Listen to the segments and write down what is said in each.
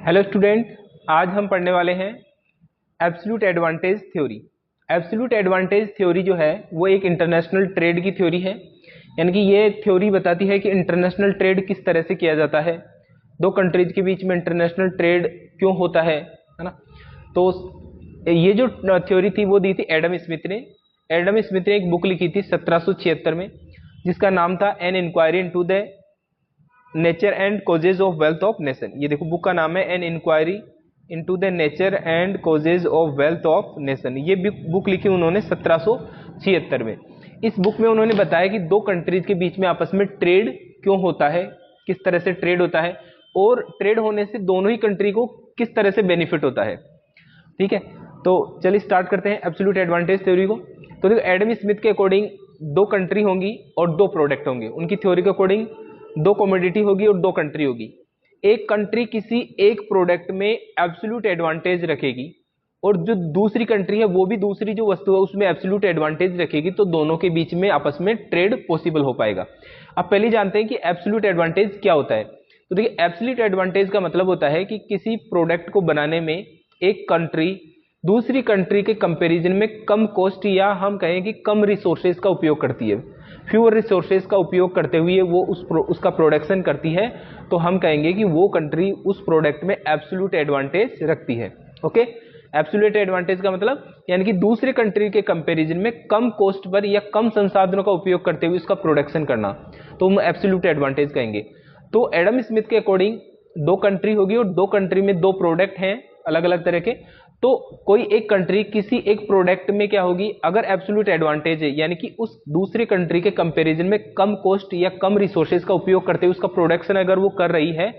Hello student, आज हम पढ़ने वाले हैं absolute advantage theory. Absolute advantage theory जो है वो एक इंटरनेशनल ट्रेड की थ्योरी है। यानी कि ये थ्योरी बताती है कि इंटरनेशनल ट्रेड किस तरह से किया जाता है, दो कंट्रीज के बीच में इंटरनेशनल ट्रेड क्यों होता है ना। तो ये जो थ्योरी थी वो दी थी एडम स्मिथ ने। एडम स्मिथ ने एक बुक लिखी थी 1776 में, जिसका नाम था an inquiry into the nature and causes of wealth of nation. ये देखो, बुक का नाम है an inquiry into the nature and causes of wealth of nation. ये बुक लिखी उन्होंने 1776 में। इस बुक में उन्होंने बताया कि दो कंट्रीज के बीच में आपस में ट्रेड क्यों होता है, किस तरह से ट्रेड होता है, और ट्रेड होने से दोनों ही कंट्री को किस तरह से बेनिफिट होता है। ठीक है, तो चलिए स्टार्ट करते हैं एब्सोल्यूट एडवांटेज थ्योरी को। तो देखो, एडम स्मिथ के अकॉर्डिंग दो कंट्री होंगी और दो प्रोडक्ट होंगे। उनकी थ्योरी के अकॉर्डिंग दो कमोडिटी होगी और दो कंट्री होगी। एक कंट्री किसी एक प्रोडक्ट में एब्सोल्यूट एडवांटेज रखेगी और जो दूसरी कंट्री है वो भी दूसरी जो वस्तु है उसमें एब्सोल्यूट एडवांटेज रखेगी, तो दोनों के बीच में आपस में ट्रेड पॉसिबल हो पाएगा। अब पहले जानते हैं कि एब्सोल्यूट एडवांटेज क्या होता है। तो देखिए, एब्सोल्यूट एडवांटेज का मतलब होता है कि किसी प्रोडक्ट को बनाने में एक कंट्री दूसरी कंट्री के कंपैरिजन में कम कॉस्ट या हम कहें कि कम रिसोर्सेज का उपयोग करती है, फ्यूअर रिसोर्सेज का उपयोग करते हुए वो उसका प्रोडक्शन करती है, तो हम कहेंगे कि वो कंट्री उस प्रोडक्ट में एब्सोल्यूट एडवांटेज रखती है। ओके, एब्सोल्यूट एडवांटेज का मतलब यानी कि दूसरे कंट्री के कंपैरिजन में कम कॉस्ट पर या कम संसाधनों का उपयोग करते हुए उसका प्रोडक्शन करना, तो हम एब्सोल्यूट एडवांटेज कहेंगे। तो एडम स्मिथ के अकॉर्डिंग दो कंट्री होगी और दो कंट्री में दो प्रोडक्ट हैं अलग अलग तरह के। तो कोई एक कंट्री किसी एक प्रोडक्ट में क्या होगी, अगर एब्सोल्यूट एडवांटेज है यानी कि उस दूसरे कंट्री के कंपैरिजन में कम कॉस्ट या कम रिसोर्सेज का उपयोग करते हुए उसका प्रोडक्शन अगर वो कर रही है,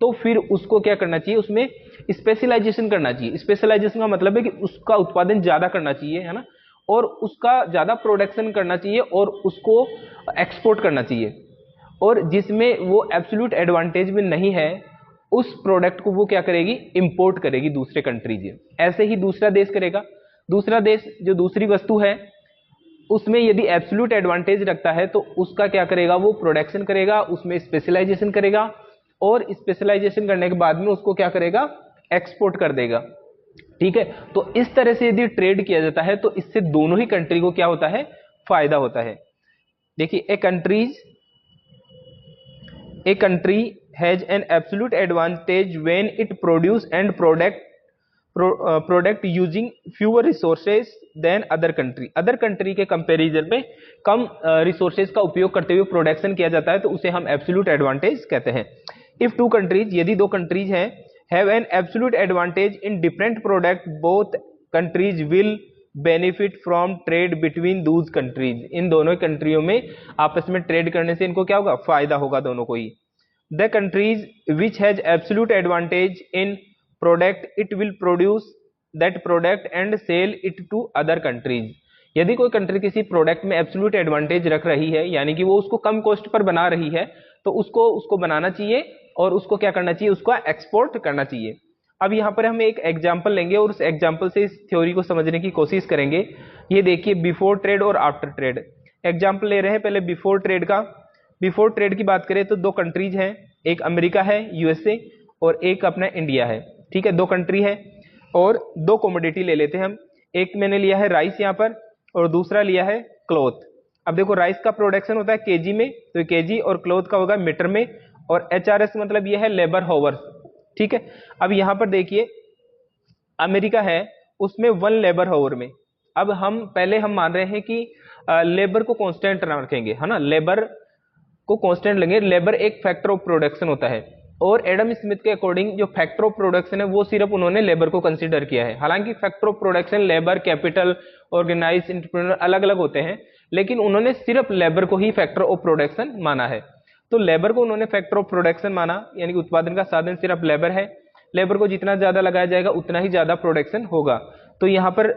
तो फिर उसको क्या करना चाहिए, उसमें स्पेशलाइजेशन करना चाहिए। स्पेशलाइजेशन का मतलब है कि उसका उत्पादन ज्यादा करना चाहिए, है ना, और उसका ज्यादा प्रोडक्शन करना चाहिए और उसको एक्सपोर्ट करना चाहिए। और जिसमें वो एब्सोल्यूट एडवांटेज में नहीं है उस प्रोडक्ट को वो क्या करेगी, इंपोर्ट करेगी दूसरे कंट्री से। ऐसे ही दूसरा देश करेगा। दूसरा देश जो दूसरी वस्तु है उसमें यदि एब्सोल्यूट एडवांटेज रखता है तो उसका क्या करेगा, वो प्रोडक्शन करेगा, उसमें स्पेशलाइजेशन करेगा और स्पेशलाइजेशन करने के बाद में उसको क्या करेगा, एक्सपोर्ट कर देगा। ठीक है, तो इस तरह से यदि ट्रेड किया जाता है तो इससे दोनों ही कंट्री को क्या होता है, फायदा होता है। देखिए, a country has an absolute advantage when it produce and product using fewer resources than other country के कंपैरिजन में कम रिसोर्सेज का उपयोग करते हुए प्रोडक्शन किया जाता है, तो उसे हम एब्सोल्यूट एडवांटेज कहते हैं। इफ टू कंट्रीज, यदि दो कंट्रीज हैं, have an absolute advantage in different product, both countries will benefit from trade between those countries. इन दोनों कंट्रियों में आपस में ट्रेड करने से इनको क्या होगा, फायदा होगा दोनों को ही। The countries which has absolute advantage in product, it will produce that product and sell it to other countries. यदि कोई कंट्री किसी प्रोडक्ट में एब्सोल्यूट एडवांटेज रख रही है यानी कि वो उसको कम कॉस्ट पर बना रही है, तो उसको बनाना चाहिए और उसको क्या करना चाहिए, उसको एक्सपोर्ट करना चाहिए। अब यहाँ पर हम एक एग्जाम्पल लेंगे और उस एग्जाम्पल से इस थ्योरी को समझने की कोशिश करेंगे। ये देखिए, बिफोर ट्रेड और आफ्टर ट्रेड एग्जाम्पल ले रहे हैं। पहले बिफोर ट्रेड का। बिफोर ट्रेड की बात करें तो दो कंट्रीज हैं, एक अमेरिका है यूएसए और एक अपना इंडिया है। ठीक है, दो कंट्री है और दो कमोडिटी ले लेते हैं हम। एक मैंने लिया है राइस यहाँ पर और दूसरा लिया है क्लॉथ। अब देखो, राइस का प्रोडक्शन होता है केजी में, तो केजी, और क्लॉथ का होगा मीटर में, और एचआरएस मतलब यह है लेबर होवर्स। ठीक है, अब यहां पर देखिए, अमेरिका है उसमें 1 लेबर होवर में। अब हम मान रहे हैं कि लेबर को कांस्टेंट रखेंगे, है ना, लेबर को कांस्टेंट लेंगे। लेबर एक फैक्टर ऑफ प्रोडक्शन होता है और एडम स्मिथ के अकॉर्डिंग जो फैक्टर ऑफ प्रोडक्शन है वो सिर्फ उन्होंने लेबर को कंसीडर किया है। हालांकि factor of production labour, capital, organise, entrepreneur अलग अलग होते हैं, लेकिन उन्होंने सिर्फ लेबर को ही फैक्टर ऑफ प्रोडक्शन माना है। तो लेबर को उन्होंने फैक्टर ऑफ प्रोडक्शन माना, यानी कि उत्पादन का साधन सिर्फ लेबर है। लेबर को जितना ज्यादा लगाया जाएगा उतना ही ज्यादा प्रोडक्शन होगा। तो यहाँ पर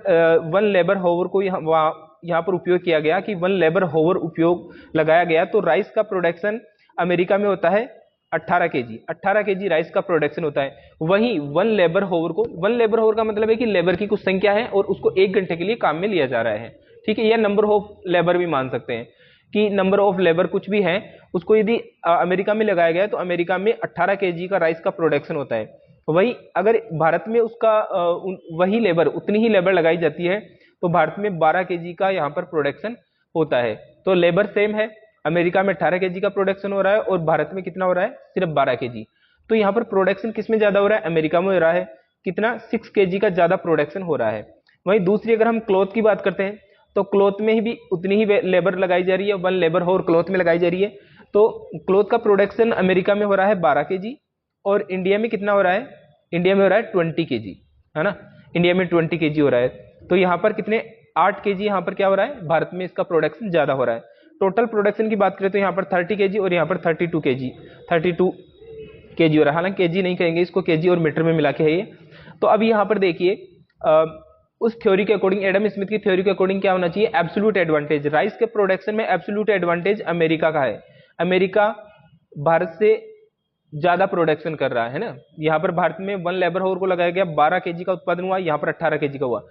1 लेबर होवर को यहाँ पर उपयोग किया गया कि 1 लेबर होवर उपयोग लगाया गया। तो राइस का प्रोडक्शन अमेरिका में होता है 18 केजी राइस का प्रोडक्शन होता है। वहीं 1 लेबर होवर को, 1 लेबर होवर का मतलब है कि लेबर की कुछ संख्या है और उसको 1 घंटे के लिए काम में लिया जा रहा है। ठीक है, यह नंबर ऑफ लेबर भी मान सकते हैं कि नंबर ऑफ लेबर कुछ भी है, उसको यदि अमेरिका में लगाया गया तो अमेरिका में 18 केजी का राइस का प्रोडक्शन होता है। वही अगर भारत में उसका वही लेबर, उतनी ही लेबर लगाई जाती है तो भारत में 12 केजी का यहाँ पर प्रोडक्शन होता है। तो लेबर सेम है, अमेरिका में 18 केजी का प्रोडक्शन हो रहा है और भारत में कितना हो रहा है, सिर्फ 12 केजी। तो यहाँ पर प्रोडक्शन किसमें ज्यादा हो रहा है, अमेरिका में हो रहा है। कितना, 6 केजी का ज्यादा प्रोडक्शन हो रहा है। वहीं दूसरी अगर हम क्लॉथ की बात करते हैं तो क्लॉथ में ही भी उतनी ही लेबर लगाई जा रही है, 1 लेबर और क्लॉथ में लगाई जा रही है। तो क्लॉथ का प्रोडक्शन अमेरिका में हो रहा है 12 केजी और इंडिया में कितना हो रहा है, इंडिया में हो रहा है 20 केजी, है ना, इंडिया में 20 केजी हो रहा है। तो यहाँ पर कितने, 8 केजी यहाँ पर क्या हो रहा है, भारत में इसका प्रोडक्शन ज्यादा हो रहा है। टोटल प्रोडक्शन की बात करें तो यहाँ पर 30 केजी और यहाँ पर 32 केजी, 32 केजी हो रहा है। हालांकि केजी नहीं कहेंगे इसको, केजी और मीटर में मिला के है ये। तो अब यहाँ पर देखिए उस थ्योरी के अकॉर्डिंग, एडम स्मिथ की थ्योरी के अकॉर्डिंग क्या होना चाहिए, एब्सोल्यूट एडवांटेज। राइस के प्रोडक्शन में एब्सोल्यूट एडवांटेज अमेरिका का है। अमेरिका भारत से ज्यादा प्रोडक्शन कर रहा है ना। यहाँ पर भारत में 1 लेबर हाउर को लगाया गया, 12 केजी का उत्पादन हुआ, यहाँ पर 18 केजी का हुआ।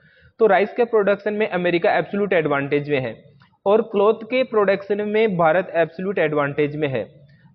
तो राइस के प्रोडक्शन में अमेरिका एब्सोल्यूट एडवांटेज में है और क्लॉथ के प्रोडक्शन में भारत एब्सोल्यूट एडवांटेज में है।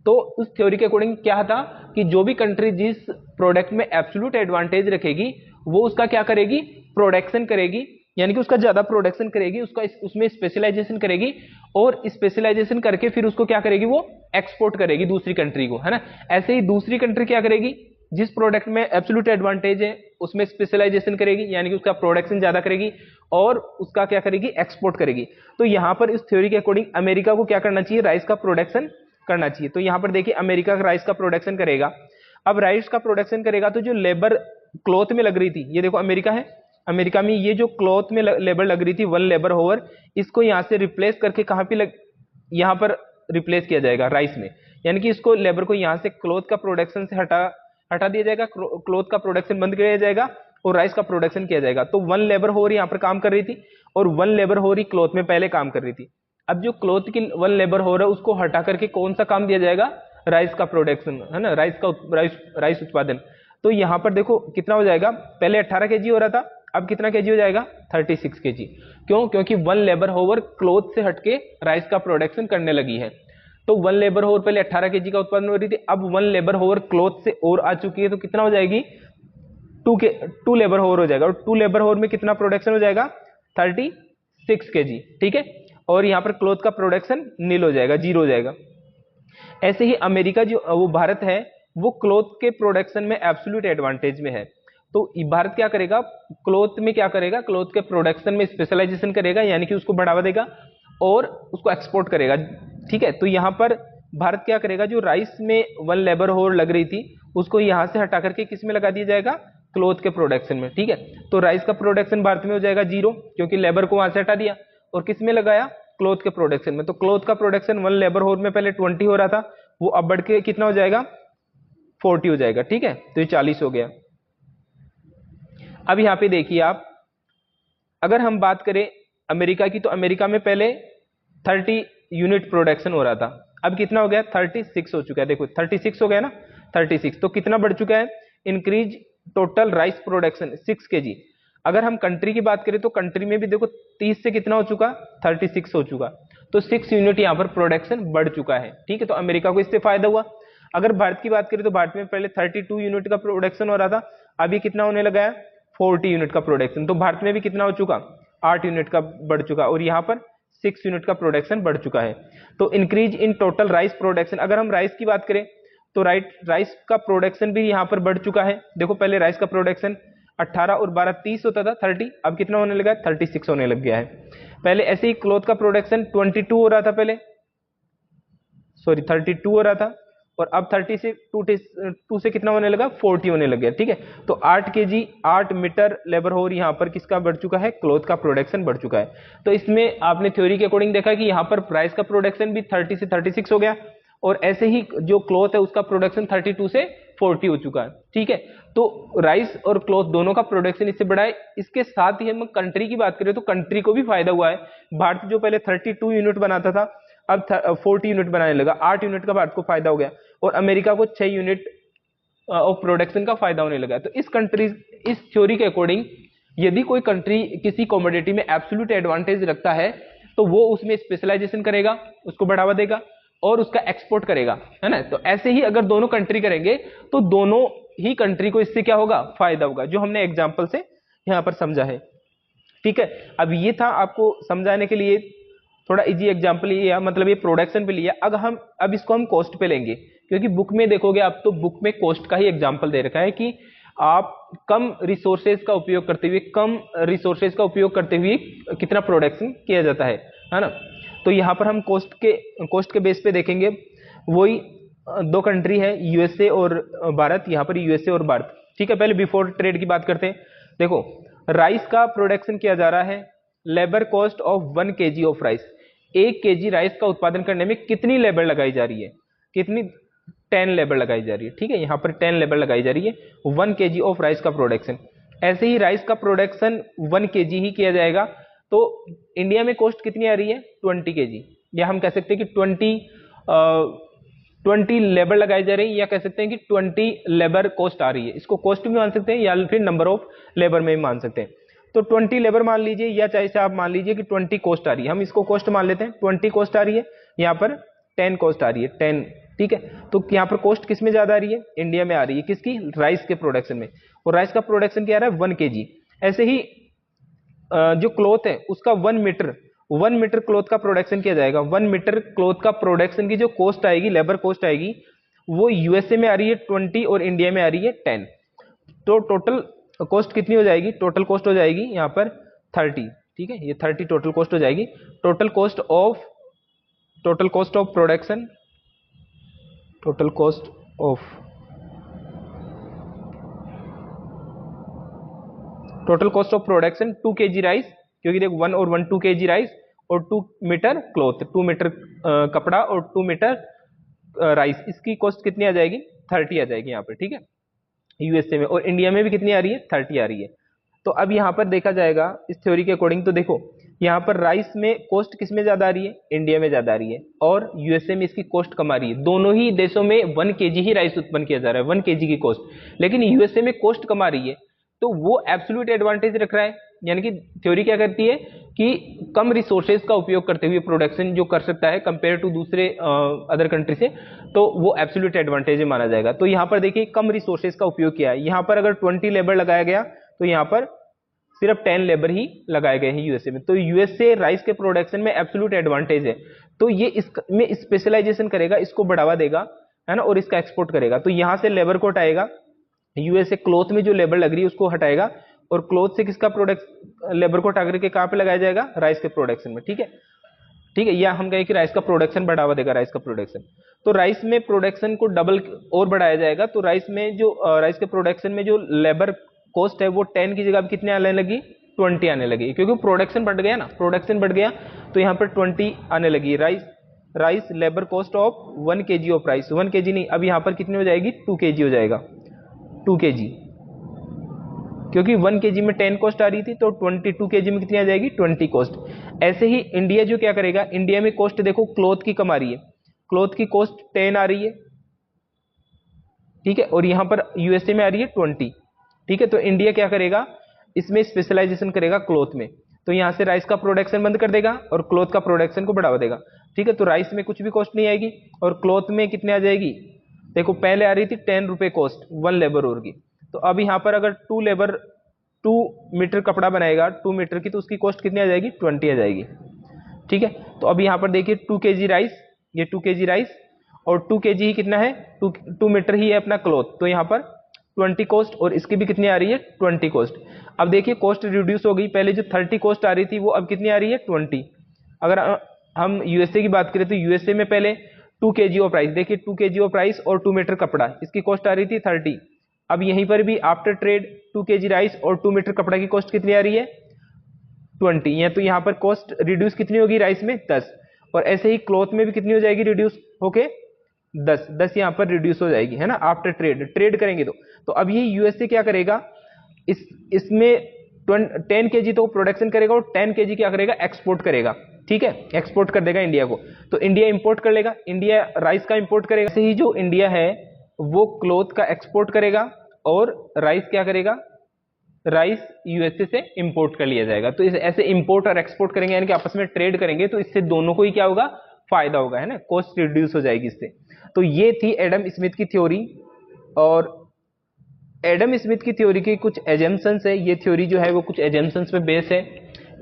तो उस थ्योरी के अकॉर्डिंग क्या था कि जो भी कंट्री जिस प्रोडक्ट में एब्सोल्यूट एडवांटेज रखेगी वो उसका क्या करेगी, प्रोडक्शन करेगी, यानी कि उसका ज्यादा प्रोडक्शन करेगी, उसका उसमें स्पेशलाइजेशन करेगी और स्पेशलाइजेशन करके फिर उसको क्या करेगी, वो एक्सपोर्ट करेगी दूसरी कंट्री को, है ना। ऐसे ही दूसरी कंट्री क्या करेगी, जिस प्रोडक्ट में एब्सोल्यूट एडवांटेज है उसमें स्पेशलाइजेशन करेगी, यानी कि उसका प्रोडक्शन ज्यादा करेगी और उसका क्या करेगी, एक्सपोर्ट करेगी। तो यहाँ पर इस थ्योरी के अकॉर्डिंग अमेरिका को क्या करना चाहिए, राइस का प्रोडक्शन करना चाहिए। तो यहाँ पर देखिए अमेरिका राइस का प्रोडक्शन करेगा। अब राइस का प्रोडक्शन करेगा तो जो लेबर क्लॉथ में लग रही थी, ये देखो अमेरिका है, अमेरिका में ये जो क्लॉथ में लेबर लग रही थी 1 लेबर होवर, इसको यहाँ से रिप्लेस करके कहाँ पे यहाँ पर रिप्लेस किया जाएगा, राइस में। यानी कि इसको लेबर को यहाँ से क्लॉथ का प्रोडक्शन से हटा दिया जाएगा, क्लॉथ का प्रोडक्शन बंद किया जाएगा और राइस का प्रोडक्शन किया जाएगा। तो 1 लेबर होवर यहाँ पर काम कर रही थी और 1 लेबर होवर ही क्लॉथ में पहले काम कर रही थी। अब जो क्लॉथ की 1 लेबर होवर है उसको हटा करके कौन सा काम दिया जाएगा, राइस का प्रोडक्शन, है ना, राइस उत्पादन। तो यहाँ पर देखो कितना हो जाएगा, पहले 18 केजी हो रहा था, अब कितना केजी हो जाएगा, 36 केजी। क्यों, क्योंकि 1 लेबर होवर क्लॉथ से हटके राइस का प्रोडक्शन करने लगी है। तो 1 लेबर होवर पहले 18 केजी का उत्पादन हो रही थी, अब 1 लेबर होवर क्लॉथ से और आ चुकी है, तो कितना हो जाएगी, 2 लेबर होवर हो जाएगा। और 2 लेबर होवर में कितना प्रोडक्शन हो जाएगा, 36 केजी, ठीक है। और यहाँ पर क्लॉथ का प्रोडक्शन नील हो जाएगा, 0 हो जाएगा। ऐसे ही अमेरिका जो वो भारत है वो क्लॉथ के प्रोडक्शन में एब्सोल्यूट एडवांटेज में है। तो भारत क्या करेगा, क्लॉथ में क्या करेगा, क्लॉथ के प्रोडक्शन में स्पेशलाइजेशन करेगा, यानी कि उसको बढ़ावा देगा और उसको एक्सपोर्ट करेगा, ठीक है। तो यहाँ पर भारत क्या करेगा, जो राइस में 1 लेबर होवर लग रही थी उसको यहाँ से हटा करके किस में लगा दिया जाएगा, क्लॉथ के प्रोडक्शन में, ठीक है। तो राइस का प्रोडक्शन भारत में हो जाएगा 0, क्योंकि लेबर को वहां से हटा दिया और किस में लगाया, क्लॉथ के प्रोडक्शन में। तो क्लॉथ का प्रोडक्शन 1 लेबर होवर में पहले 20 हो रहा था, वो अब बढ़ के कितना हो जाएगा, 40 हो जाएगा, ठीक है। तो ये 40 हो गया। अब यहाँ पे देखिए आप, अगर हम बात करें अमेरिका की, तो अमेरिका में पहले 30 यूनिट प्रोडक्शन हो रहा था, अब कितना हो गया, 36 हो चुका है। देखो 36 हो गया ना, 36, तो कितना बढ़ चुका है, increase total rice production 6 KG. अगर हम कंट्री की बात करें तो कंट्री में भी देखो 30 से कितना हो चुका, 36 हो चुका, तो 6 यूनिट यहाँ पर प्रोडक्शन बढ़ चुका है, ठीक है। तो अमेरिका को इससे फायदा हुआ। अगर भारत की बात करें तो भारत में पहले 32 यूनिट का प्रोडक्शन हो रहा था, अभी कितना होने लगा है, 40 यूनिट का प्रोडक्शन। तो भारत में भी कितना हो चुका, 8 यूनिट का बढ़ चुका और यहाँ पर 6 यूनिट का प्रोडक्शन बढ़ चुका है। तो increase in total rice production, अगर हम राइस की बात करें तो राइस का प्रोडक्शन भी यहाँ पर बढ़ चुका है। देखो पहले राइस का प्रोडक्शन 18 और 12 30 होता था, 30, अब कितना होने लगा है, 36 होने लग गया है। पहले ऐसे ही क्लॉथ का प्रोडक्शन 22 हो रहा था, पहले 32 हो रहा था और अब 30 से 2 से कितना होने लगा, 40 होने लग गया, ठीक है। तो 8 केजी 8 मीटर लेबर होवर यहाँ पर किसका बढ़ चुका है, क्लॉथ का प्रोडक्शन बढ़ चुका है। तो इसमें आपने थ्योरी के अकॉर्डिंग देखा कि यहाँ पर प्राइस का प्रोडक्शन भी 30 से 36 हो गया और ऐसे ही जो क्लॉथ है उसका प्रोडक्शन 32 से 40 हो चुका है, ठीक है। तो राइस और क्लॉथ दोनों का प्रोडक्शन इससे बढ़ा है। इसके साथ ही हम कंट्री की बात करें तो कंट्री को भी फायदा हुआ है। भारत जो पहले 32 यूनिट बनाता था अब 40 यूनिट बनाने लगा, 8 यूनिट का भारत को फायदा हो गया और अमेरिका को 6 यूनिट ऑफ प्रोडक्शन का फायदा होने लगा। तो इस थ्योरी के अकॉर्डिंग यदि कोई कंट्री किसी कमोडिटी में एब्सोल्यूट एडवांटेज रखता है तो वो उसमें स्पेशलाइजेशन करेगा, उसको बढ़ावा देगा और उसका एक्सपोर्ट करेगा, है ना। तो ऐसे ही अगर दोनों कंट्री करेंगे तो दोनों ही कंट्री को इससे क्या होगा, फायदा होगा, जो हमने एग्जाम्पल से यहाँ पर समझा है। ठीक है, अब ये था आपको समझाने के लिए, थोड़ा इजी एग्जाम्पल लिया, मतलब ये प्रोडक्शन पे लिया। अब इसको हम कॉस्ट पे लेंगे, क्योंकि बुक में देखोगे आप तो बुक में कॉस्ट का ही एग्जाम्पल दे रखा है कि आप कम रिसोर्सेज का उपयोग करते हुए कितना प्रोडक्शन किया जाता है ना। तो यहाँ पर हम कॉस्ट के बेस पे देखेंगे। वही दो कंट्री है, यूएसए और भारत। यहाँ पर यूएसए और भारत। ठीक है, पहले बिफोर ट्रेड की बात करते हैं। देखो, राइस का प्रोडक्शन किया जा रहा है, labour cost of 1 kg of rice. 1 kg rice का उत्पादन करने में कितनी लेबर लगाई जा रही है, कितनी, 10 लेबर लगाई जा रही है। ठीक है, यहाँ पर 10 लेबर लगाई जा रही है 1 kg ऑफ राइस का प्रोडक्शन। ऐसे ही राइस का प्रोडक्शन 1 kg ही किया जाएगा, तो इंडिया में कॉस्ट कितनी आ रही है, 20 kg, या हम कह सकते हैं कि 20 लेबर लगाई जा रही है, या कह सकते हैं कि 20 लेबर कॉस्ट आ रही है। इसको कॉस्ट भी मान सकते हैं या फिर नंबर ऑफ लेबर में भी मान सकते हैं। तो 20 लेबर मान लीजिए, या चाहे से आप मान लीजिए कि 20 कॉस्ट आ रही है, हम इसको कॉस्ट मान लेते हैं। 20 कॉस्ट आ रही है, यहाँ पर 10 कॉस्ट आ रही है, 10। ठीक है, तो यहाँ पर कॉस्ट किस में ज्यादा आ रही है, इंडिया में आ रही है, किसकी, राइस के प्रोडक्शन में। और राइस का प्रोडक्शन क्या आ रहा है, 1 kg। ऐसे ही जो क्लॉथ है उसका 1 मीटर क्लॉथ का प्रोडक्शन किया जाएगा। 1 मीटर क्लॉथ का प्रोडक्शन की जो कॉस्ट आएगी, लेबर कॉस्ट आएगी, वो यूएसए में आ रही है 20 और इंडिया में आ रही है 10। तो टोटल कॉस्ट कितनी हो जाएगी, टोटल कॉस्ट हो जाएगी यहाँ पर 30। ठीक है, ये 30 टोटल कॉस्ट हो जाएगी। Total cost of production, total cost of production 2 kg rice, क्योंकि देखो 1 और 1 2 kg राइस और 2 मीटर क्लॉथ, 2 मीटर कपड़ा और 2 मीटर राइस, इसकी कॉस्ट कितनी आ जाएगी, 30 आ जाएगी यहाँ पर। ठीक है, यूएसए में। और इंडिया में भी कितनी आ रही है, 30 आ रही है। तो अब यहाँ पर देखा जाएगा इस थ्योरी के अकॉर्डिंग, तो देखो यहाँ पर राइस में कॉस्ट किस में ज्यादा आ रही है, इंडिया में ज्यादा आ रही है, और यूएसए में इसकी कॉस्ट कम आ रही है। दोनों ही देशों में 1 kg ही राइस उत्पन्न किया जा रहा है, 1 kg की कॉस्ट, लेकिन यूएसए में कॉस्ट कम आ रही है, तो वो एब्सोल्यूट एडवांटेज रख रहा है। यानी कि थ्योरी क्या करती है कि कम रिसोर्सेज का उपयोग करते हुए प्रोडक्शन जो कर सकता है कंपेयर टू दूसरे अदर कंट्री से, तो वो एब्सोल्यूट एडवांटेज माना जाएगा। तो यहाँ पर देखिए कम रिसोर्सेज का उपयोग किया है। यहाँ पर अगर 20 लेबर लगाया गया, तो यहाँ पर सिर्फ 10 लेबर ही लगाए गए हैं यूएसए में। तो यूएसए राइस के प्रोडक्शन में एब्सोल्यूट एडवांटेज है, तो ये इसमें स्पेशलाइजेशन करेगा, इसको बढ़ावा देगा, है ना, और इसका एक्सपोर्ट करेगा। तो यहाँ से लेबर को हटाएगा, यूएसए क्लॉथ में जो लेबर लग रही है उसको हटाएगा, और क्लॉथ से किसका प्रोडक्ट, लेबर को हटा करके कहाँ पे लगाया जाएगा, राइस के प्रोडक्शन में। ठीक है, या हम कहें कि राइस का प्रोडक्शन बढ़ावा देगा, राइस का प्रोडक्शन। तो राइस में प्रोडक्शन को डबल और बढ़ाया जाएगा। तो राइस के प्रोडक्शन में जो लेबर कॉस्ट है वो 10 की जगह कितने आने लगी, 20 आने लगी, क्योंकि प्रोडक्शन बढ़ गया ना, प्रोडक्शन बढ़ गया, तो यहाँ पर 20 आने लगी। Rice labour cost of 1 kg of rice, 1 kg नहीं, अब यहाँ पर कितनी हो जाएगी, 2 kg हो जाएगा, 2 kg, क्योंकि 1 kg में 10 कॉस्ट आ रही थी, तो 22 kg में कितनी आ जाएगी, 20 कॉस्ट। ऐसे ही इंडिया जो क्या करेगा, इंडिया में कॉस्ट देखो क्लॉथ की कम आ रही है, क्लॉथ की कॉस्ट 10 आ रही है। ठीक है, और यहाँ पर यूएसए में आ रही है 20। ठीक है, तो इंडिया क्या करेगा, इसमें स्पेशलाइजेशन करेगा क्लॉथ में, तो यहाँ से राइस का प्रोडक्शन बंद कर देगा और क्लॉथ का प्रोडक्शन को बढ़ावा देगा। ठीक है, तो राइस में कुछ भी कॉस्ट नहीं आएगी, और क्लॉथ में कितने आ जाएगी, देखो पहले आ रही थी 10 रुपए कॉस्ट 1 लेबर और की, तो अब यहाँ पर अगर 2 मीटर कपड़ा बनाएगा 2 मीटर की, तो उसकी कॉस्ट कितनी आ जाएगी, 20 आ जाएगी। ठीक है, तो अब यहाँ पर देखिए 2 kg राइस, ये 2 kg राइस, और 2 kg ही कितना है, 2 मीटर ही है अपना क्लॉथ, तो यहाँ पर 20 कॉस्ट, और इसकी भी कितनी आ रही है, 20 कॉस्ट। अब देखिए कॉस्ट रिड्यूस हो गई, पहले जो 30 कॉस्ट आ रही थी वो अब कितनी आ रही है, 20। अगर हम यूएसए की बात करें तो यूएसए में पहले 2 kg ऑफ राइस, देखिए 2 kg ऑफ राइस और 2 मीटर कपड़ा, इसकी कॉस्ट आ रही थी 30। अब यहीं पर भी आफ्टर ट्रेड 2 kg राइस और 2 मीटर कपड़ा की कॉस्ट कितनी आ रही है, 20। या तो यहाँ पर कॉस्ट रिड्यूस कितनी होगी राइस में, 10, और ऐसे ही क्लॉथ में भी कितनी हो जाएगी रिड्यूस होके, 10 यहाँ पर रिड्यूस हो जाएगी, है ना, आफ्टर ट्रेड करेंगे तो अब ये यूएसए क्या करेगा, इसमें 10 kg तो प्रोडक्शन करेगा और 10 kg क्या करेगा, एक्सपोर्ट करेगा। ठीक है, एक्सपोर्ट कर देगा इंडिया को, तो इंडिया इंपोर्ट कर लेगा, इंडिया राइस का इंपोर्ट करेगा। ऐसे ही जो इंडिया है वो क्लॉथ का एक्सपोर्ट करेगा, और राइस क्या करेगा, राइस यूएसए से इंपोर्ट कर लिया जाएगा। तो ऐसे इंपोर्ट और एक्सपोर्ट करेंगे, यानी कि आपस में ट्रेड करेंगे, तो इससे दोनों को ही क्या होगा, फायदा होगा, है ना, कॉस्ट रिड्यूस हो जाएगी इससे। तो ये थी एडम स्मिथ की थ्योरी, और एडम स्मिथ की थ्योरी की कुछ एजम्पशंस है। ये थ्योरी जो है वो कुछ एजम्पशंस पे बेस है।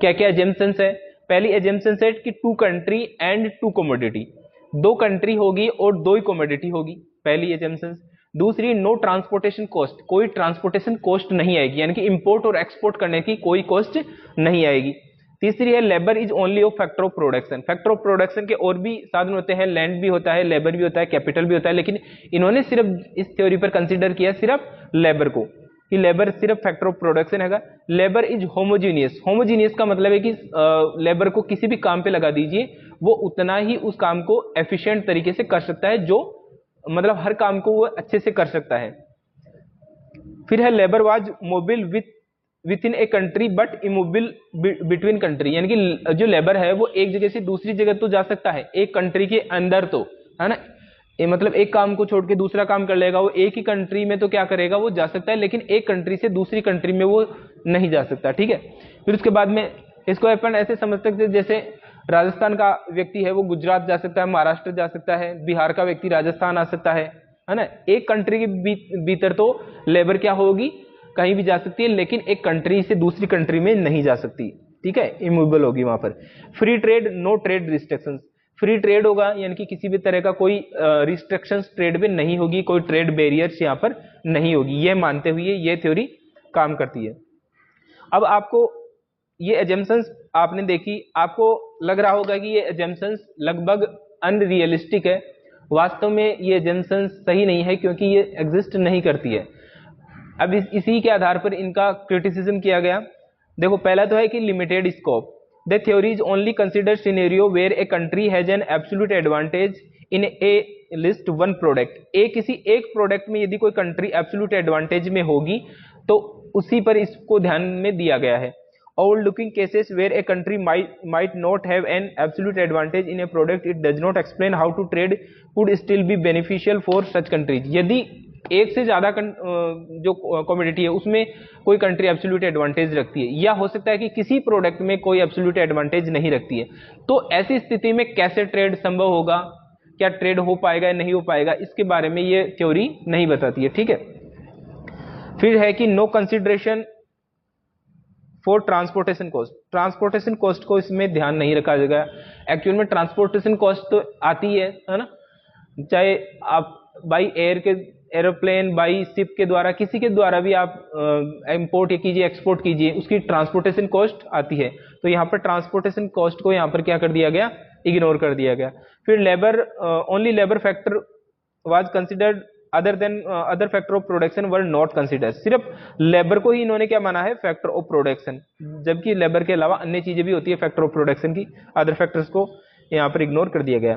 क्या क्या एजम्पशंस है? पहली एजम्पशंस है कि two country and two commodity, दो कंट्री होगी और दो ही कमोडिटी होगी, पहली एजम्पशंस। दूसरी, नो ट्रांसपोर्टेशन कॉस्ट, कोई ट्रांसपोर्टेशन कॉस्ट नहीं आएगी, यानी कि इंपोर्ट और एक्सपोर्ट करने की कोई कॉस्ट नहीं आएगी। तीसरी है, labour is only of factor of production, factor of production के और भी साधन होते हैं, लैंड भी होता है, लेबर भी होता है, कैपिटल भी होता है, लेकिन इन्होंने सिर्फ इस थ्योरी पर कंसिडर किया सिर्फ लेबर को, कि लेबर सिर्फ फैक्टर ऑफ प्रोडक्शन हैगा। लेबर इज होमोजीनियस, होमोजीनियस का मतलब है कि लेबर को किसी भी काम पे लगा दीजिए, वो उतना ही उस काम को एफिशिएंट तरीके से कर सकता है, जो मतलब हर काम को वो अच्छे से कर सकता है। फिर है, labour was mobile within a country but immobile between country, यानी कि जो लेबर है वो एक जगह से दूसरी जगह तो जा सकता है, एक कंट्री के अंदर तो, है ना, ये मतलब एक काम को छोड़ के दूसरा काम कर लेगा, वो एक ही कंट्री में तो क्या करेगा, वो जा सकता है, लेकिन एक कंट्री से दूसरी कंट्री में वो नहीं जा सकता, ठीक है। फिर उसके बाद में इसको अपन ऐसे समझ सकते हैं, जैसे राजस्थान का व्यक्ति है वो गुजरात जा सकता है, महाराष्ट्र जा सकता है, बिहार का व्यक्ति राजस्थान आ सकता है ना। एक कंट्री के भीतर तो लेबर क्या होगी, कहीं भी जा सकती है, लेकिन एक कंट्री से दूसरी कंट्री में नहीं जा सकती, ठीक है, इमूवेबल होगी वहां पर। Free trade, no trade restrictions, free trade होगा, यानी कि किसी भी तरह का कोई रिस्ट्रिक्शंस ट्रेड में नहीं होगी, कोई ट्रेड बैरियर्स यहाँ पर नहीं होगी, ये मानते हुए ये थ्योरी काम करती है। अब आपको ये एजम्पशंस आपने देखी, आपको लग रहा होगा कि ये एजम्पशंस लगभग अनरियलिस्टिक है, वास्तव में ये एजम्पशंस सही नहीं है, क्योंकि ये एग्जिस्ट नहीं करती है। अब इसी के आधार पर इनका क्रिटिसिज्म किया गया। देखो, पहला तो है कि limited scope, the theory is only consider scenario where a country has an absolute advantage in at least one product, किसी एक प्रोडक्ट में यदि कोई कंट्री एब्सोल्यूट एडवांटेज में होगी तो उसी पर इसको ध्यान में दिया गया है। Overlooking cases where a country might not have an absolute advantage in a product it does not explain how to trade could still be beneficial for such countries, यदि एक से ज्यादा जो कमोडिटी है उसमें कोई कंट्री एब्सोल्यूट एडवांटेज रखती है, या हो सकता है कि किसी प्रोडक्ट में कोई एब्सोल्यूट एडवांटेज नहीं रखती है, तो ऐसी स्थिति में कैसे ट्रेड संभव होगा, क्या ट्रेड हो पाएगा या नहीं हो पाएगा, इसके बारे में ये थ्योरी नहीं बताती है, ठीक है। फिर है कि no consideration for transportation cost, transportation cost को इसमें ध्यान नहीं रखा जाएगा। एक्चुअल में ट्रांसपोर्टेशन कॉस्ट तो आती है ना, चाहे आप बाई एयर के एरोप्लेन, बाई शिप के द्वारा, किसी के द्वारा भी आप इंपोर्ट कीजिए, एक्सपोर्ट कीजिए, उसकी ट्रांसपोर्टेशन कॉस्ट आती है। तो यहाँ पर ट्रांसपोर्टेशन कॉस्ट को यहाँ पर क्या कर दिया गया, इग्नोर कर दिया गया। फिर labour, only labour factor was considered other than other factor of production were not consider, सिर्फ लेबर को ही इन्होंने क्या माना है, फैक्टर ऑफ प्रोडक्शन, जबकि लेबर के अलावा अन्य चीजें भी होती है फैक्टर ऑफ प्रोडक्शन की, अदर फैक्टर्स को यहाँ पर इग्नोर कर दिया गया।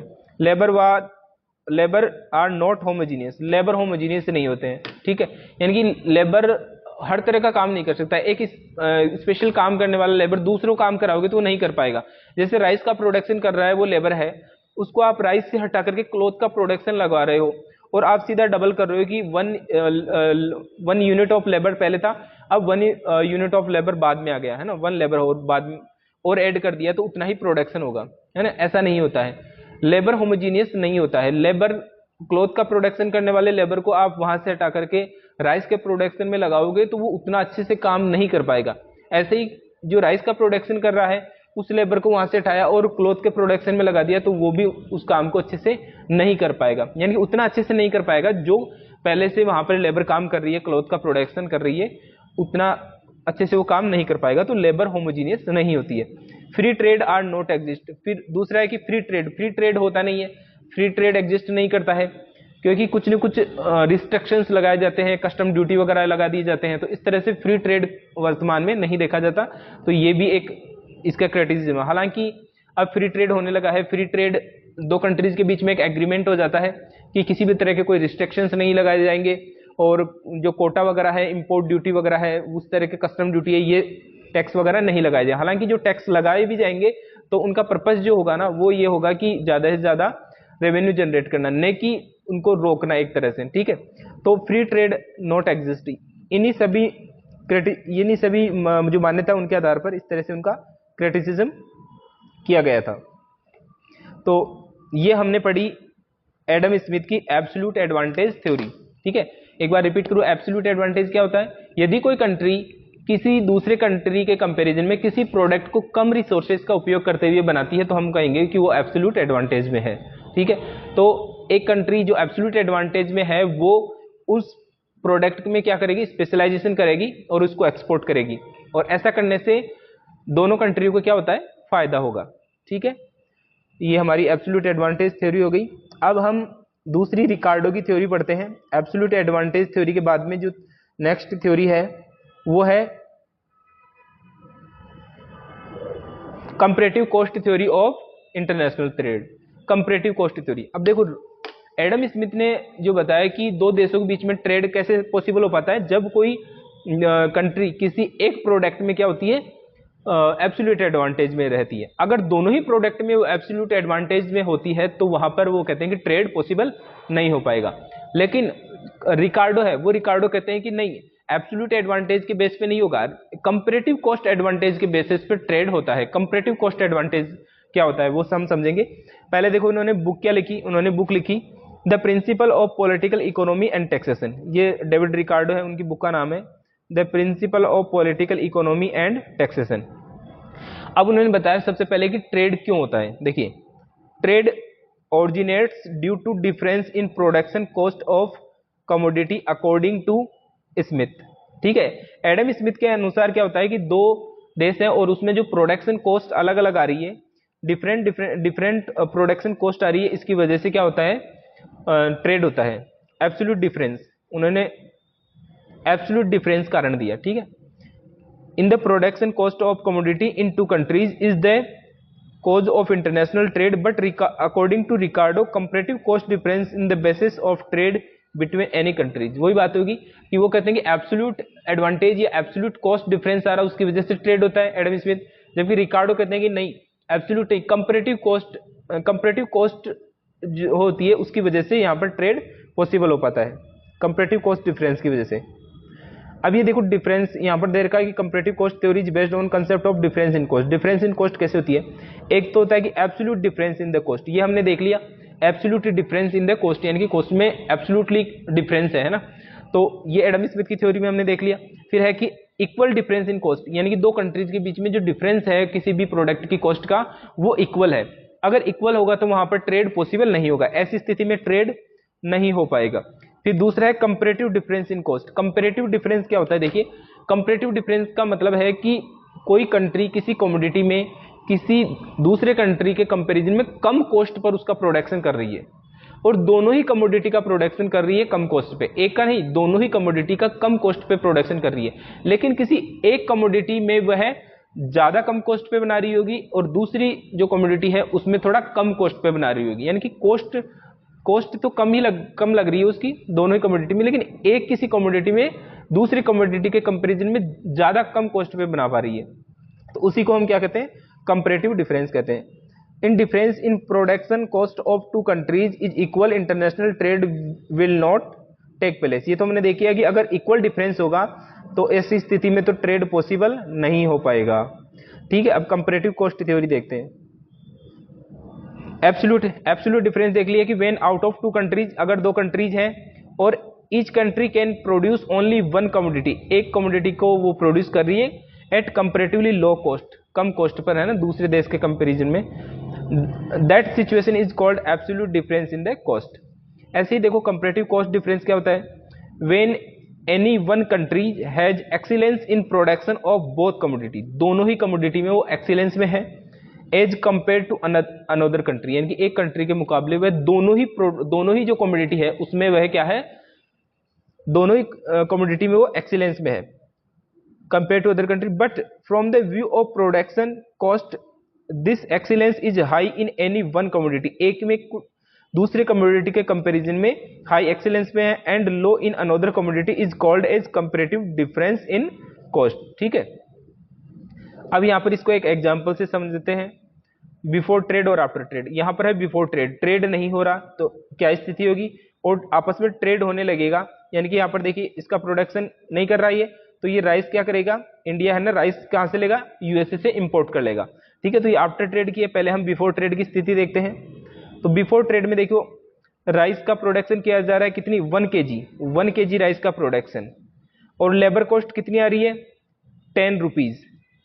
Labour are not homogeneous, labour homogeneous नहीं होते हैं, ठीक है, यानी कि लेबर हर तरह का काम नहीं कर सकता। एक स्पेशल काम करने वाला लेबर दूसरों काम कराओगे तो वो नहीं कर पाएगा। जैसे राइस का प्रोडक्शन कर रहा है वो लेबर है, उसको आप राइस से हटा करके क्लॉथ का प्रोडक्शन लगवा रहे हो, और आप सीधा डबल कर रहे हो कि वन यूनिट ऑफ लेबर पहले था, अब वन यूनिट ऑफ लेबर बाद में आ गया है ना, वन लेबर और बाद में और ऐड कर दिया तो उतना ही प्रोडक्शन होगा, है ना, ऐसा नहीं होता है। लेबर होमोजीनियस नहीं होता है। लेबर, क्लॉथ का प्रोडक्शन करने वाले लेबर को आप वहां से हटा करके राइस के प्रोडक्शन में लगाओगे तो वो उतना अच्छे से काम नहीं कर पाएगा। ऐसे ही जो राइस का प्रोडक्शन कर रहा है उस लेबर को वहां से हटाया और क्लॉथ के प्रोडक्शन में लगा दिया तो वो भी उस काम को अच्छे से नहीं कर पाएगा, यानी कि उतना अच्छे से नहीं कर पाएगा जो पहले से वहां पर लेबर काम कर रही है, क्लॉथ का प्रोडक्शन कर रही है, उतना अच्छे से वो काम नहीं कर पाएगा। तो लेबर होमोजीनियस नहीं होती है। Free trade are not exist, फिर दूसरा है कि फ्री ट्रेड होता नहीं है, फ्री ट्रेड एग्जिस्ट नहीं करता है, क्योंकि कुछ न कुछ रिस्ट्रिक्शंस लगाए जाते हैं, कस्टम ड्यूटी वगैरह लगा दिए जाते हैं, तो इस तरह से फ्री ट्रेड वर्तमान में नहीं देखा जाता। तो ये भी एक इसका क्रिटिसिज्म है। हालांकि अब फ्री ट्रेड होने लगा है, फ्री ट्रेड दो कंट्रीज के बीच में एक एग्रीमेंट हो जाता है कि किसी भी तरह के कोई रिस्ट्रिक्शंस नहीं लगाए जाएंगे, और जो कोटा वगैरह है, इंपोर्ट ड्यूटी वगैरह है, उस तरह के कस्टम ड्यूटी है, ये टैक्स वगैरह नहीं लगाए जाए। हालांकि जो टैक्स लगाए भी जाएंगे तो उनका पर्पस जो होगा ना वो ये होगा कि ज्यादा से ज्यादा रेवेन्यू जनरेट करना, न कि उनको रोकना एक तरह से, ठीक है। तो फ्री ट्रेड नॉट एग्जिस्ट, इन्हीं सभी जो मान्यता उनके आधार पर इस तरह से उनका क्रिटिसिज्म किया गया था। तो ये हमने पढ़ी एडम स्मिथ की एब्सोल्यूट एडवांटेज थ्योरी, ठीक है। एक बार रिपीट करूँ, एब्सोल्यूट एडवांटेज क्या होता है? यदि कोई कंट्री किसी दूसरे कंट्री के कंपैरिजन में किसी प्रोडक्ट को कम रिसोर्सेज का उपयोग करते हुए बनाती है तो हम कहेंगे कि वो एब्सोल्यूट एडवांटेज में है। ठीक है, तो एक कंट्री जो एब्सोल्यूट एडवांटेज में है वो उस प्रोडक्ट में क्या करेगी? स्पेशलाइजेशन करेगी और उसको एक्सपोर्ट करेगी, और ऐसा करने से दोनों कंट्रियों को क्या होता है? फायदा होगा। ठीक है, ये हमारी एब्सोल्यूट एडवांटेज थ्योरी हो गई। अब हम दूसरी रिकार्डो की थ्योरी पढ़ते हैं। एब्सोल्यूट एडवांटेज थ्योरी के बाद में जो नेक्स्ट थ्योरी है वो है comparative cost theory of international trade. Comparative cost theory, अब देखो एडम स्मिथ ने जो बताया कि दो देशों के बीच में ट्रेड कैसे पॉसिबल हो पाता है, जब कोई कंट्री किसी एक प्रोडक्ट में क्या होती है? एब्सोल्यूट एडवांटेज में रहती है। अगर दोनों ही प्रोडक्ट में वो एब्सोल्यूट एडवांटेज में होती है तो वहां पर वो कहते हैं कि ट्रेड पॉसिबल नहीं हो पाएगा। लेकिन रिकार्डो है, वो रिकार्डो कहते हैं कि नहीं, एब्सोल्यूट एडवांटेज के बेस पे नहीं होगा, कंपैरेटिव कॉस्ट एडवांटेज के बेसिस पे ट्रेड होता है। कंपैरेटिव कॉस्ट एडवांटेज क्या होता है वो हम समझेंगे। पहले देखो उन्होंने बुक क्या लिखी, उन्होंने बुक लिखी the principle of political economy and taxation. ये डेविड रिकार्डो है, उनकी बुक का नाम है the principle of political economy and taxation. अब उन्होंने बताया सबसे पहले कि ट्रेड क्यों होता है। देखिए, trade originates due to difference in production cost of commodity according to Smith. ठीक है, एडम स्मिथ के अनुसार क्या होता है कि दो देश हैं और उसमें जो प्रोडक्शन कॉस्ट अलग अलग आ रही है, डिफरेंट प्रोडक्शन कॉस्ट आ रही है, इसकी वजह से क्या होता है? ट्रेड होता है। एब्सोल्यूट डिफरेंस, उन्होंने एब्सोल्यूट डिफरेंस कारण दिया। ठीक है, in the production cost of commodity in two countries is the cause of international trade, but according to Ricardo, comparative cost difference in the basis of trade between any countries। वही बात होगी कि वो कहते हैं कि एब्सोल्यूट एडवांटेज या absolute cost difference आ रहा है उसकी वजह से ट्रेड होता है, एडम स्मिथ। जबकि रिकार्डो कहते हैं कि नहीं, एब्सोल्यूट नहीं, कंपैरेटिव कॉस्ट जो होती है उसकी वजह से यहाँ पर ट्रेड पॉसिबल हो पाता है, कंपैरेटिव कॉस्ट डिफरेंस की वजह से। अब ये देखो डिफरेंस यहाँ पर दे रखा है कि comparative cost theory is based on concept of difference in cost. Difference in cost कैसे होती है? एक तो होता है कि absolute difference in the cost, ये हमने देख लिया, absolute difference in the cost यानी कि कॉस्ट में एब्सोल्यूटली डिफरेंस है ना, तो ये एडम स्मिथ की थ्योरी में हमने देख लिया। फिर है कि इक्वल डिफरेंस इन कॉस्ट, यानी कि दो कंट्रीज के बीच में जो डिफरेंस है किसी भी प्रोडक्ट की कॉस्ट का वो इक्वल है। अगर इक्वल होगा तो वहां पर ट्रेड पॉसिबल नहीं होगा, ऐसी स्थिति में ट्रेड नहीं हो पाएगा। फिर दूसरा है comparative difference in cost. Comparative difference क्या होता है? देखिए, कंपैरेटिव डिफरेंस का मतलब है कि कोई कंट्री किसी कमोडिटी में किसी दूसरे कंट्री के कंपैरिजन में कम कॉस्ट पर उसका प्रोडक्शन कर रही है, और दोनों ही कमोडिटी का प्रोडक्शन कर रही है कम कॉस्ट पे, एक का नहीं, दोनों ही कमोडिटी का कम कॉस्ट पे प्रोडक्शन कर रही है। लेकिन किसी एक कमोडिटी में वह ज्यादा कम कॉस्ट पे बना रही होगी और दूसरी जो कमोडिटी है उसमें थोड़ा कम कॉस्ट पे बना रही होगी, यानी कि कॉस्ट तो कम लग रही है उसकी दोनों ही कमोडिटी में, लेकिन एक किसी कमोडिटी में दूसरी कमोडिटी के कंपैरिजन में ज्यादा कम कॉस्ट पे बना पा रही है, तो उसी को हम क्या कहते हैं? कंपैरेटिव डिफरेंस कहते हैं। In difference in production cost of two countries is equal, international trade will not take place. ये तो हमने देखी है कि अगर इक्वल डिफरेंस होगा तो ऐसी स्थिति में तो ट्रेड पॉसिबल नहीं हो पाएगा। ठीक है, अब कंपैरेटिव कॉस्ट थ्योरी देखते हैं। एब्सोल्यूट डिफरेंस देख लिया कि when out of two countries, अगर दो कंट्रीज हैं और each country can produce only one commodity, एक कमोडिटी को वो प्रोड्यूस कर रही है एट कंपैरेटिवली लो कॉस्ट, कम कॉस्ट पर है ना दूसरे देश के कंपैरिजन में, that situation is called absolute difference in the cost. ऐसे ही देखो कंपैरेटिव कॉस्ट डिफरेंस क्या होता है? When any one country has excellence in production of both commodity, दोनों ही कमोडिटी में वो एक्सीलेंस में है, as compare to another country, यानी कि एक कंट्री के मुकाबले वह दोनों ही जो कमोडिटी है उसमें वह क्या है? दोनों ही कमोडिटी में वो एक्सीलेंस में है compare to other country, but from the view of production cost this excellence is high in any one commodity, एक में दूसरे कमोडिटी के कंपैरिजन में हाई एक्सीलेंस में है, and low in another commodity is called as comparative difference in cost. ठीक है, अब यहां पर इसको एक एग्जांपल से समझते हैं, बिफोर ट्रेड और आफ्टर ट्रेड। यहां पर है बिफोर ट्रेड, ट्रेड नहीं हो रहा तो क्या स्थिति होगी, और आपस में ट्रेड होने लगेगा, यानी कि यहां पर देखिए इसका प्रोडक्शन नहीं कर रहा है तो ये राइस क्या करेगा? इंडिया है ना, राइस कहां से लेगा? यूएसए से इंपोर्ट कर लेगा। ठीक है, तो ये आफ्टर ट्रेड की है, पहले हम बिफोर ट्रेड की स्थिति देखते हैं। तो बिफोर ट्रेड में देखो राइस का प्रोडक्शन किया जा रहा है कितनी 1 kg राइस का प्रोडक्शन, और लेबर कॉस्ट कितनी आ रही है 10 रुपीज।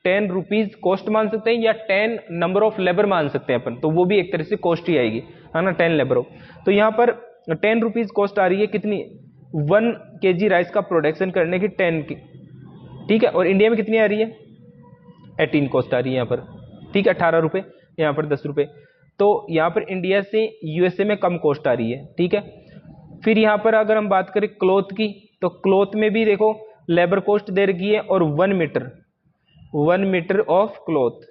10 रुपीज कॉस्ट मान सकते हैं या 10 नंबर ऑफ लेबर मान सकते हैं अपन, तो वो भी एक तरह से कॉस्ट ही आएगी, है ना, 10 लेबर। तो यहाँ पर 10 रुपीज कॉस्ट आ रही है कितनी 1 kg राइस का प्रोडक्शन करने की 10 की, ठीक है। और इंडिया में कितनी आ रही है 18 कॉस्ट आ रही है यहाँ पर, ठीक है, 18 रुपये, यहाँ पर 10 रुपये। तो यहाँ पर इंडिया से यूएसए में कम कॉस्ट आ रही है, ठीक है। फिर यहाँ पर अगर हम बात करें क्लॉथ की, तो क्लॉथ में भी देखो लेबर कॉस्ट दे रखी है, और 1 metre of cloth,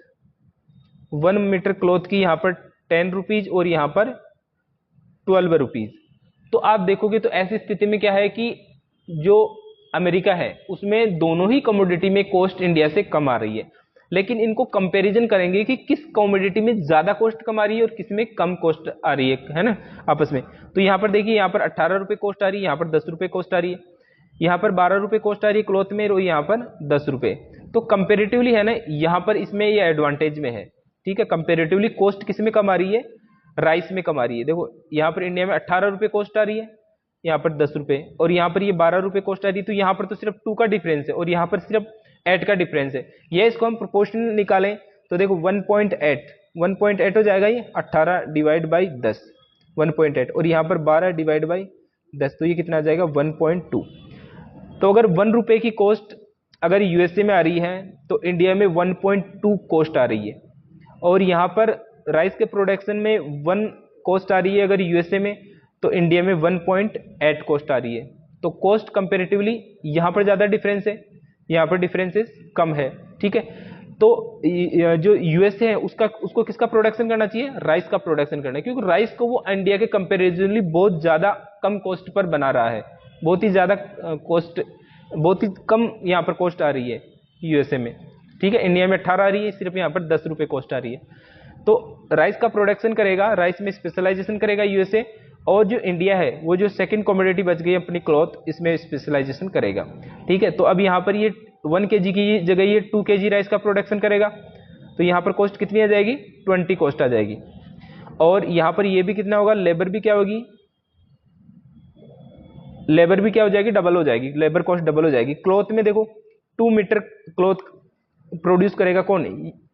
1 metre cloth की यहाँ पर 10 रुपीज और यहाँ पर 12 रुपीज। तो आप देखोगे तो ऐसी स्थिति में क्या है कि जो अमेरिका है उसमें दोनों ही कमोडिटी में कॉस्ट इंडिया से कम आ रही है, लेकिन इनको कंपैरिजन करेंगे कि किस कमोडिटी में ज्यादा कॉस्ट कम आ रही है और किस में कम कॉस्ट आ रही है ना, आपस में। तो यहाँ पर देखिए, यहाँ पर 18 रुपये कॉस्ट आ रही है, यहाँ पर 10 रुपये कॉस्ट आ रही है, यहाँ पर 12 रुपये कॉस्ट आ रही है क्लॉथ में, और यहाँ पर 10 रुपये। तो कंपेरेटिवली है ना, यहाँ पर इसमें ये एडवांटेज में है, ठीक है। कंपेरेटिवली कॉस्ट किस में कम आ रही है, राइस में कम आ रही है। देखो यहाँ पर इंडिया में 18 रुपये कॉस्ट आ रही है, यहाँ पर 10 रुपये, और यहाँ पर ये 12 रुपये कॉस्ट आ रही है। तो यहाँ पर तो सिर्फ 2 का डिफरेंस है, और यहाँ पर सिर्फ 8 का डिफरेंस है। ये इसको हम प्रोपोर्शन निकालें तो देखो 1.8 हो जाएगा, ये 18 डिवाइड बाई 10, 1.8, और यहाँ पर 12 डिवाइड बाई 10, तो ये कितना आ जाएगा 1.2। तो अगर 1 रुपये की कॉस्ट अगर यूएसए में आ रही है तो इंडिया में 1.2 कॉस्ट आ रही है, और यहाँ पर राइस के प्रोडक्शन में 1 कॉस्ट आ रही है अगर यूएसए में, तो इंडिया में 1.8 कॉस्ट आ रही है। तो कॉस्ट कंपेरेटिवली यहाँ पर ज़्यादा डिफरेंस है, यहाँ पर डिफरेंसेस कम है, ठीक है। तो जो यूएसए है उसको किसका प्रोडक्शन करना चाहिए, राइस का प्रोडक्शन करना है, क्योंकि राइस को वो इंडिया के कंपेरेटिवली बहुत ज़्यादा कम कॉस्ट पर बना रहा है, बहुत ही ज़्यादा कॉस्ट, बहुत ही कम यहाँ पर कॉस्ट आ रही है यूएसए में, ठीक है। इंडिया में 18 आ रही है, सिर्फ यहाँ पर 10 रुपये कॉस्ट आ रही है। तो राइस का प्रोडक्शन करेगा, राइस में स्पेशलाइजेशन करेगा यूएसए, और जो इंडिया है वो जो सेकंड कमोडिटी बच गई अपनी क्लॉथ, इसमें स्पेशलाइजेशन करेगा, ठीक है। तो अब यहाँ पर ये 1 kg की जगह ये 2 kg राइस का प्रोडक्शन करेगा, तो यहाँ पर कॉस्ट कितनी आ जाएगी 20 कॉस्ट आ जाएगी। और यहाँ पर ये भी कितना होगा, लेबर भी क्या होगी, लेबर भी क्या हो जाएगी, डबल हो जाएगी, लेबर कॉस्ट डबल हो जाएगी। क्लॉथ में देखो 2 मीटर क्लॉथ प्रोड्यूस करेगा कौन,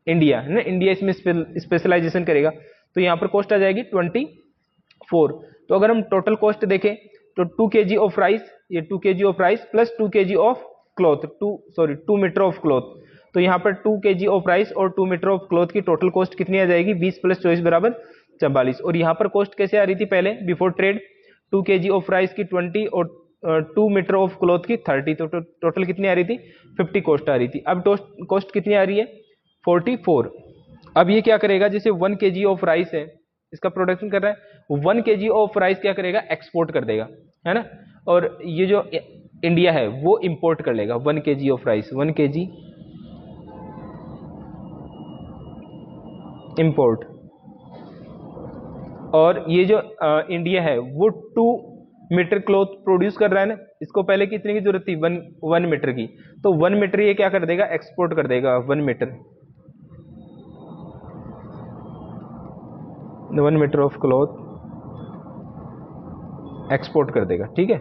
इंडिया है ना, इंडिया इसमें स्पेशलाइजेशन करेगा, तो यहाँ पर कॉस्ट आ जाएगी 24। तो अगर हम टोटल कॉस्ट देखें तो 2 kg ऑफ राइस, ये 2 kg of rice plus 2 kg of cloth, 2 metre of cloth, तो यहाँ पर 2 kg ऑफ राइस और 2 मीटर ऑफ क्लॉथ की टोटल कॉस्ट कितनी आ जाएगी 20 + 24 बराबर 44। और यहाँ पर कॉस्ट कैसे आ रही थी पहले before trade, 2 kg of rice की 20 और 2 मीटर ऑफ क्लॉथ की 30, तो टोटल कितनी आ रही थी 50 कॉस्ट आ रही थी। अब कॉस्ट कितनी आ रही है 44। अब ये क्या करेगा, जैसे 1 kg ऑफ राइस है इसका प्रोडक्शन कर रहा है, 1 kg ऑफ राइस क्या करेगा एक्सपोर्ट कर देगा, है ना, और ये जो इंडिया है वो इंपोर्ट कर लेगा 1 kg of rice, 1 kg import. और ये जो इंडिया है वो 2 मीटर क्लॉथ प्रोड्यूस कर रहा है ना, इसको पहले कितने की जरूरत थी 1 मीटर की, तो 1 मीटर ये क्या कर देगा एक्सपोर्ट कर देगा, 1 metre 1 metre of cloth export कर देगा, ठीक है,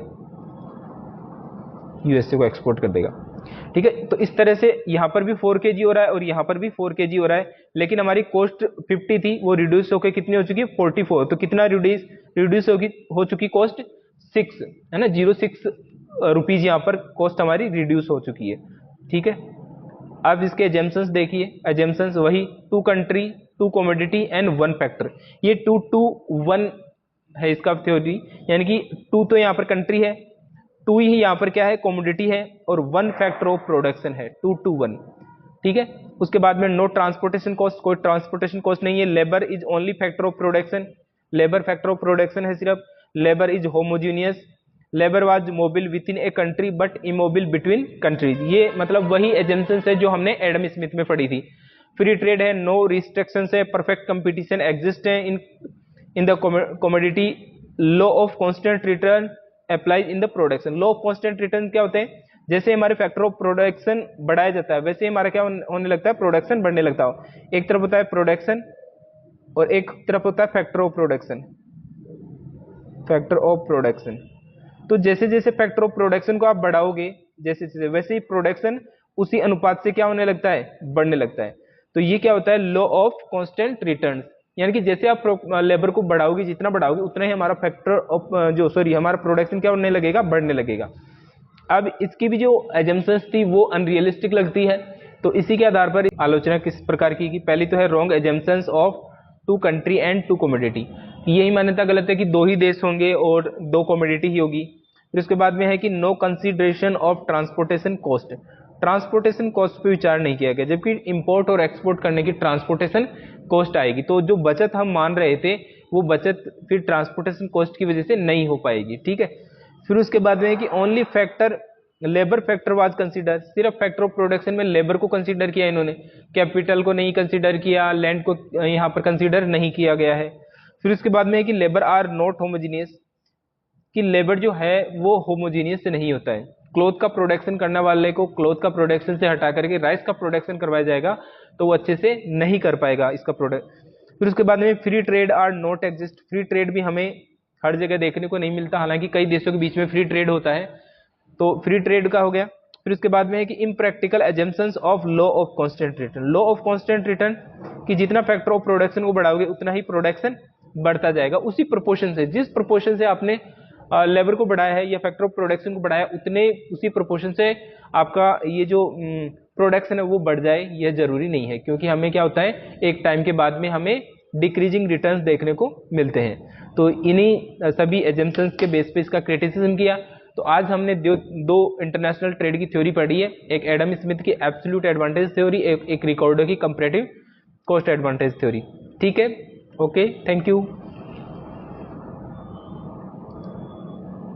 यूएसए को एक्सपोर्ट कर देगा, ठीक है। तो इस तरह से यहाँ पर भी 4 kg हो रहा है और यहाँ पर भी 4 kg हो रहा है, लेकिन हमारी कॉस्ट 50 थी वो रिड्यूस होकर कितनी हो चुकी है 44। तो कितना रिड्यूस हो चुकी कॉस्ट 6, है ना, 06 रुपीज यहाँ पर कॉस्ट हमारी रिड्यूस हो चुकी है, ठीक है। अब इसके एजम्पशंस देखिए, एजम्पशंस वही 2 कंट्री 2 कमोडिटी एंड 1 फैक्टर, ये 2 to 1 है इसका थ्योरी, यानी कि 2 तो यहाँ पर कंट्री है, 2 ही यहाँ पर क्या है कमोडिटी है, और 1 फैक्टर ऑफ प्रोडक्शन है 2 to 1, ठीक है। उसके बाद में नो ट्रांसपोर्टेशन कॉस्ट, कोई ट्रांसपोर्टेशन कॉस्ट नहीं है। Labour is only factor of production, labour factor of production है सिर्फ। Labour is homogeneous, labour was mobile within a country but immobile between countries, ये मतलब वही एजम्पशंस है जो हमने एडम स्मिथ में पढ़ी थी। फ्री ट्रेड है, नो रिस्ट्रिक्शंस है, परफेक्ट कंपटीशन एग्जिस्ट है in the commodity, law of constant return applies in the production. Law of constant return क्या होते हैं, जैसे हमारे फैक्टर ऑफ प्रोडक्शन बढ़ाया जाता है वैसे हमारा क्या होने लगता है प्रोडक्शन बढ़ने लगता हो। एक तरफ होता है प्रोडक्शन और एक तरफ होता है factor of production, factor of production. तो जैसे जैसे फैक्टर ऑफ प्रोडक्शन को आप बढ़ाओगे जैसे जैसे, वैसे ही प्रोडक्शन उसी अनुपात से क्या होने लगता है, बढ़ने लगता है। तो ये क्या होता है, लॉ ऑफ कांस्टेंट रिटर्न्स, यानी कि जैसे आप लेबर को बढ़ाओगे, जितना बढ़ाओगे उतना ही हमारा फैक्टर ऑफ हमारा प्रोडक्शन क्या होने लगेगा, बढ़ने लगेगा। अब इसकी भी जो एजम्पशंस थी वो अनरियलिस्टिक लगती है, तो इसी के आधार पर आलोचना किस प्रकार की पहली तो है wrong assumptions of two country and two commodity, यही मान्यता गलत है कि दो ही देश होंगे और दो कमोडिटी ही होगी। फिर उसके बाद में है कि no consideration of transportation cost, transportation cost पे विचार नहीं किया गया, जबकि इंपोर्ट और एक्सपोर्ट करने की ट्रांसपोर्टेशन कॉस्ट आएगी, तो जो बचत हम मान रहे थे वो बचत फिर ट्रांसपोर्टेशन कॉस्ट की वजह से नहीं हो पाएगी, ठीक है। फिर उसके बाद में है कि only factor labour factor was consider, सिर्फ फैक्टर ऑफ प्रोडक्शन में लेबर को कंसीडर किया इन्होंने, कैपिटल को नहीं कंसीडर किया, लैंड को यहाँ पर कंसीडर नहीं किया गया है। फिर उसके बाद में है कि लेबर आर नॉट होमोजीनियस, कि लेबर जो है वो होमोजीनियस से नहीं होता है, क्लोथ का प्रोडक्शन करने वाले को क्लोथ का प्रोडक्शन से हटा करके राइस का प्रोडक्शन करवाया जाएगा तो वो अच्छे से नहीं कर पाएगा इसका प्रोडक्ट। फिर उसके बाद में free trade are not exist, free trade भी हमें हर जगह देखने को नहीं मिलता, हालांकि कई देशों के बीच में फ्री ट्रेड होता है, तो फ्री ट्रेड का हो गया। फिर उसके बाद में है कि impractical assumptions of law of constant return, law of constant return कि जितना फैक्टर ऑफ प्रोडक्शन को बढ़ाओगे उतना ही प्रोडक्शन बढ़ता जाएगा, उसी प्रोपोर्शन से, जिस प्रोपोर्शन से आपने लेबर को बढ़ाया है या फैक्टर ऑफ प्रोडक्शन को बढ़ाया उतने उसी प्रोपोर्शन से आपका ये जो प्रोडक्शन है वो बढ़ जाए, यह जरूरी नहीं है, क्योंकि हमें क्या होता है एक टाइम के बाद में हमें डिक्रीजिंग रिटर्न्स देखने को मिलते हैं। तो इन्हीं सभी एजम्पशंस के बेस पे इसका क्रिटिसिज्म किया। तो आज हमने दो इंटरनेशनल ट्रेड की थ्योरी पढ़ी है, एक एडम स्मिथ की एब्सोल्यूट एडवांटेज थ्योरी, एक रिकॉर्डो की कंपैरेटिव कॉस्ट एडवांटेज थ्योरी, ठीक है। Okay, thank you.